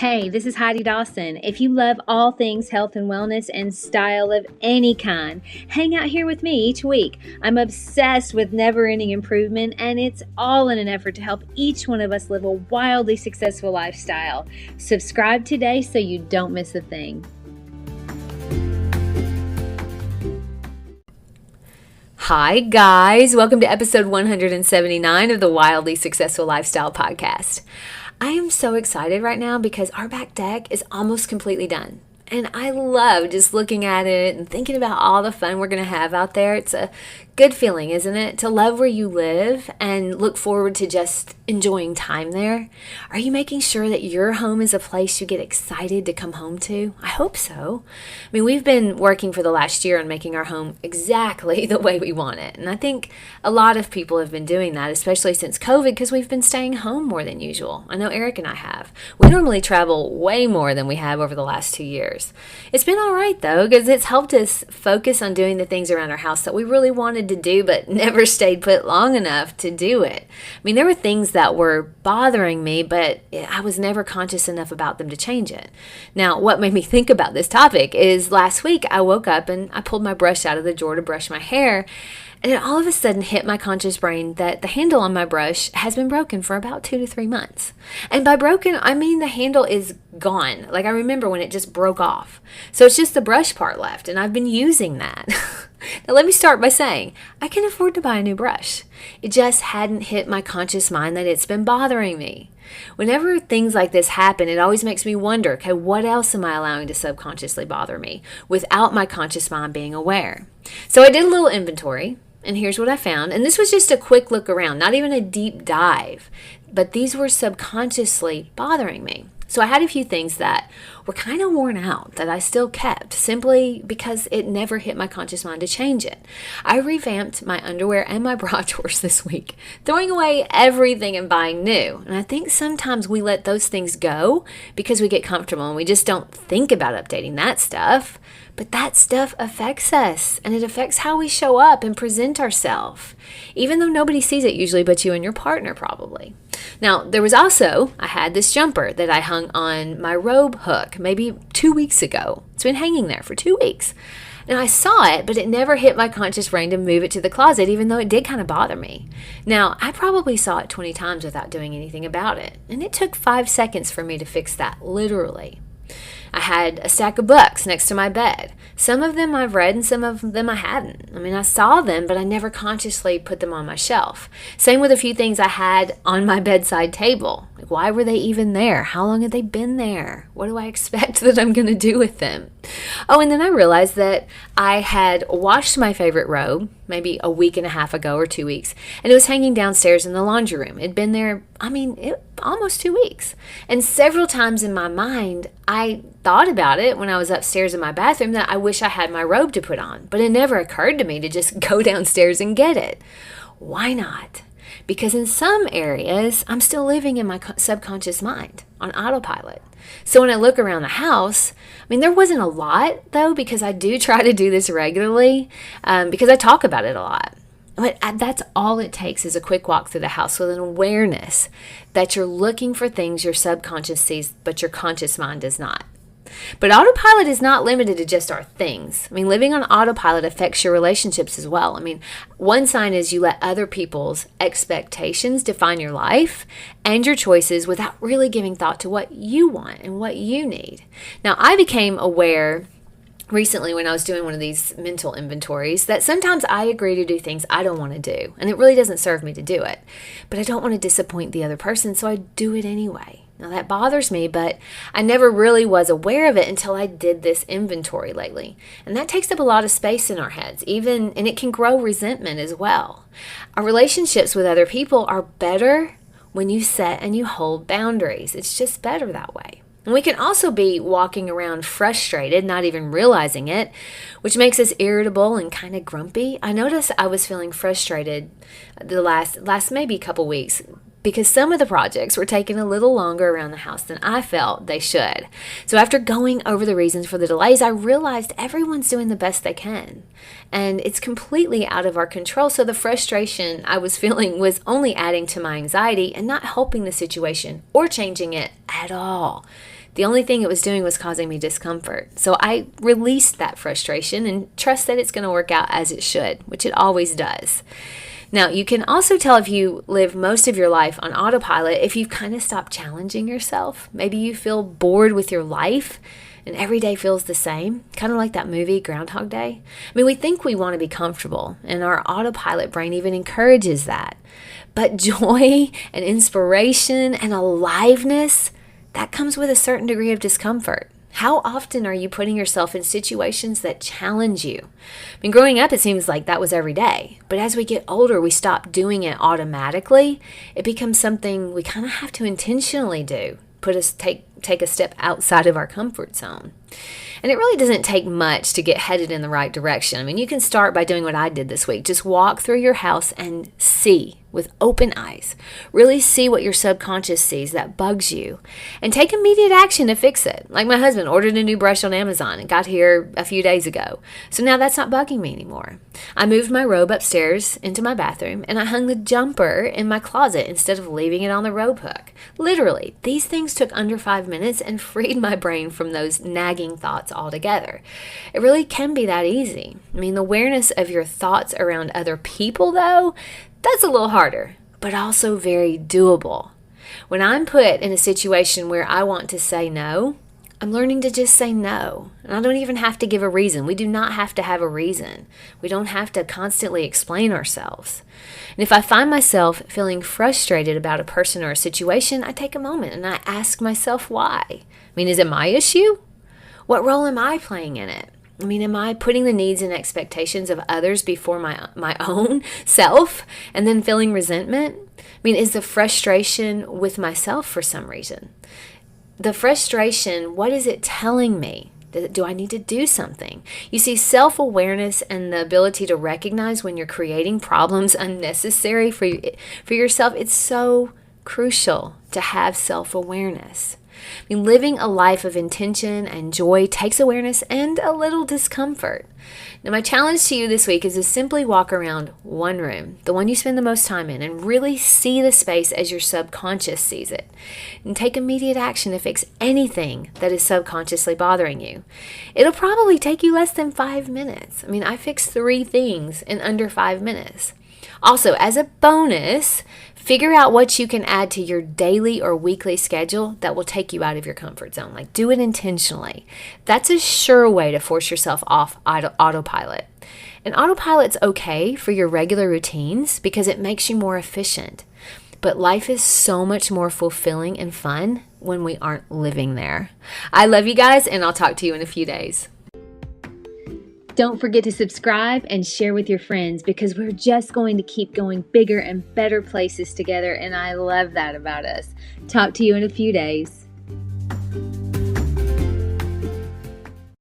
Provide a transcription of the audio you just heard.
Hey, this is Heidi Dawson. If you love all things health and wellness and style of any kind, hang out here with me each week. I'm obsessed with never-ending improvement, and it's all in an effort to help each one of us live a wildly successful lifestyle. Subscribe today so you don't miss a thing. Hi guys, welcome to episode 179 of the Wildly Successful Lifestyle Podcast. I am so excited right now because our back deck is almost completely done. And I love just looking at it and thinking about all the fun we're going to have out there. It's a good feeling, isn't it? To love where you live and look forward to just enjoying time there. Are you making sure that your home is a place you get excited to come home to? I hope so. I mean, we've been working for the last year on making our home exactly the way we want it. And I think a lot of people have been doing that, especially since COVID, because we've been staying home more than usual. I know Eric and I have. We normally travel way more than we have over the last 2 years. It's been all right, though, because it's helped us focus on doing the things around our house that we really wanted to do, but never stayed put long enough to do it. I mean, there were things that were bothering me, but I was never conscious enough about them to change it. Now, what made me think about this topic is last week I woke up and I pulled my brush out of the drawer to brush my hair, and it all of a sudden hit my conscious brain that the handle on my brush has been broken for about 2 to 3 months. And by broken, I mean the handle is gone. Like I remember when it just broke off. So it's just the brush part left, and I've been using that. Now let me start by saying, I can afford to buy a new brush. It just hadn't hit my conscious mind that it's been bothering me. Whenever things like this happen, it always makes me wonder, okay, what else am I allowing to subconsciously bother me without my conscious mind being aware? So I did a little inventory. And here's what I found. And this was just a quick look around, not even a deep dive. But these were subconsciously bothering me. So I had a few things that were kind of worn out that I still kept simply because it never hit my conscious mind to change it. I revamped my underwear and my bra drawers this week, throwing away everything and buying new. And I think sometimes we let those things go because we get comfortable and we just don't think about updating that stuff. But that stuff affects us, and it affects how we show up and present ourselves, even though nobody sees it usually but you and your partner probably. Now, there was also, I had this jumper that I hung on my robe hook maybe 2 weeks ago. It's been hanging there for 2 weeks. And I saw it, but it never hit my conscious brain to move it to the closet, even though it did kind of bother me. Now, I probably saw it 20 times without doing anything about it, and it took 5 seconds for me to fix that, literally. I had a stack of books next to my bed. Some of them I've read and some of them I hadn't. I mean, I saw them, but I never consciously put them on my shelf. Same with a few things I had on my bedside table. Like, why were they even there? How long had they been there? What do I expect that I'm going to do with them? Oh, and then I realized that I had washed my favorite robe maybe a week and a half ago or 2 weeks, and it was hanging downstairs in the laundry room. It'd been there, almost 2 weeks. And several times in my mind, I thought about it when I was upstairs in my bathroom that I wish I had my robe to put on, but it never occurred to me to just go downstairs and get it. Why not? Because in some areas, I'm still living in my subconscious mind on autopilot. So when I look around the house, there wasn't a lot though, because I do try to do this regularly because I talk about it a lot. But that's all it takes is a quick walk through the house with an awareness that you're looking for things your subconscious sees, but your conscious mind does not. But autopilot is not limited to just our things. Living on autopilot affects your relationships as well. One sign is you let other people's expectations define your life and your choices without really giving thought to what you want and what you need. Now, I became aware recently when I was doing one of these mental inventories that sometimes I agree to do things I don't want to do, and it really doesn't serve me to do it. But I don't want to disappoint the other person, so I do it anyway. Now that bothers me, but I never really was aware of it until I did this inventory lately. And that takes up a lot of space in our heads, and it can grow resentment as well. Our relationships with other people are better when you set and you hold boundaries. It's just better that way. And we can also be walking around frustrated, not even realizing it, which makes us irritable and kind of grumpy. I noticed I was feeling frustrated the last maybe couple weeks because some of the projects were taking a little longer around the house than I felt they should. So after going over the reasons for the delays, I realized everyone's doing the best they can. And it's completely out of our control. So the frustration I was feeling was only adding to my anxiety and not helping the situation or changing it at all. The only thing it was doing was causing me discomfort. So I released that frustration and trust that it's going to work out as it should, which it always does. Now, you can also tell if you live most of your life on autopilot if you've kind of stopped challenging yourself. Maybe you feel bored with your life and every day feels the same, kind of like that movie Groundhog Day. I mean, we think we want to be comfortable, and our autopilot brain even encourages that. But joy and inspiration and aliveness, that comes with a certain degree of discomfort. How often are you putting yourself in situations that challenge you? I mean, growing up, it seems like that was every day. But as we get older, we stop doing it automatically. It becomes something we kind of have to intentionally do, take a step outside of our comfort zone. And it really doesn't take much to get headed in the right direction. I mean, you can start by doing what I did this week. Just walk through your house and see with open eyes. Really see what your subconscious sees that bugs you and take immediate action to fix it. Like my husband ordered a new brush on Amazon and got here a few days ago. So now that's not bugging me anymore. I moved my robe upstairs into my bathroom and I hung the jumper in my closet instead of leaving it on the robe hook. Literally, these things took under 5 minutes and freed my brain from those nagging thoughts altogether. It really can be that easy. I mean, the awareness of your thoughts around other people, though, that's a little harder, but also very doable. When I'm put in a situation where I want to say no, I'm learning to just say no. And I don't even have to give a reason. We do not have to have a reason. We don't have to constantly explain ourselves. And if I find myself feeling frustrated about a person or a situation, I take a moment and I ask myself why. I mean, is it my issue? What role am I playing in it? I mean, am I putting the needs and expectations of others before my own self and then feeling resentment? I mean, is the frustration with myself for some reason? The frustration, what is it telling me? Do I need to do something? You see, self-awareness and the ability to recognize when you're creating problems unnecessary for yourself, it's so crucial to have self-awareness. I mean, living a life of intention and joy takes awareness and a little discomfort. Now, my challenge to you this week is to simply walk around one room, the one you spend the most time in, and really see the space as your subconscious sees it. And take immediate action to fix anything that is subconsciously bothering you. It'll probably take you less than 5 minutes. I mean, I fixed 3 things in under 5 minutes. Also, as a bonus, figure out what you can add to your daily or weekly schedule that will take you out of your comfort zone. Like, do it intentionally. That's a sure way to force yourself off autopilot. And autopilot's okay for your regular routines because it makes you more efficient. But life is so much more fulfilling and fun when we aren't living there. I love you guys, and I'll talk to you in a few days. Don't forget to subscribe and share with your friends because we're just going to keep going bigger and better places together, and I love that about us. Talk to you in a few days.